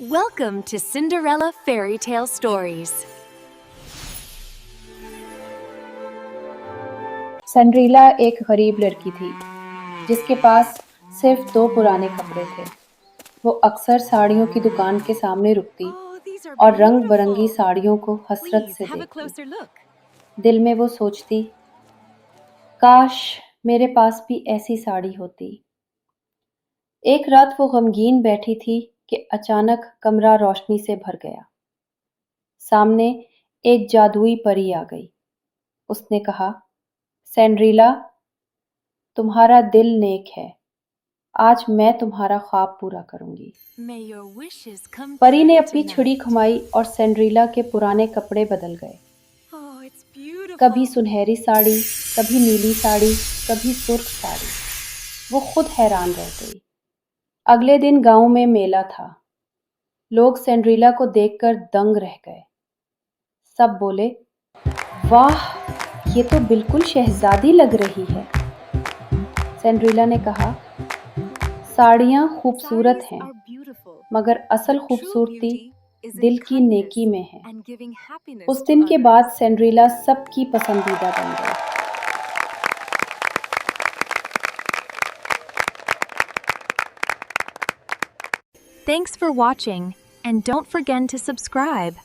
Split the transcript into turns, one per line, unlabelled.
Welcome to Cinderella Fairy Tale Stories.
सेंड्रीला एक गरीब लड़की थी जिसके पास सिर्फ 2 पुराने कपड़े थे। वो अक्सर साड़ियों की दुकान के सामने रुकती और रंग बिरंगी साड़ियों को हसरत
Please
से
have a
देखती।
closer look.
दिल में वो सोचती, काश मेरे पास भी ऐसी साड़ी होती। एक रात वो गमगीन बैठी थी कि अचानक कमरा रोशनी से भर गया। सामने एक जादुई परी आ गई। उसने कहा, सेंड्रीला, तुम्हारा दिल नेक है, आज मैं तुम्हारा ख्वाब पूरा करूंगी।
May your wishes come
परी ने
true
अपनी छुरी
tonight.
घुमाई और सेंड्रीला के पुराने कपड़े बदल गए।
Oh, it's beautiful.
कभी सुनहरी साड़ी, कभी नीली साड़ी, कभी सुर्ख साड़ी। वो खुद हैरान रह गई। अगले दिन गांव में मेला था। लोग सेंड्रीला को देखकर दंग रह गए। सब बोले, वाह, ये तो बिल्कुल शहजादी लग रही है। सेंड्रीला ने कहा, साड़ियाँ खूबसूरत
Saris
हैं,
are beautiful.
मगर असल
True
खूबसूरती
beauty is in
दिल की
kindness
नेकी में है।
and giving happiness
उस
to
दिन के
others.
बाद सेंड्रीला सबकी पसंदीदा बन गई।
Thanks for watching, and don't forget to subscribe.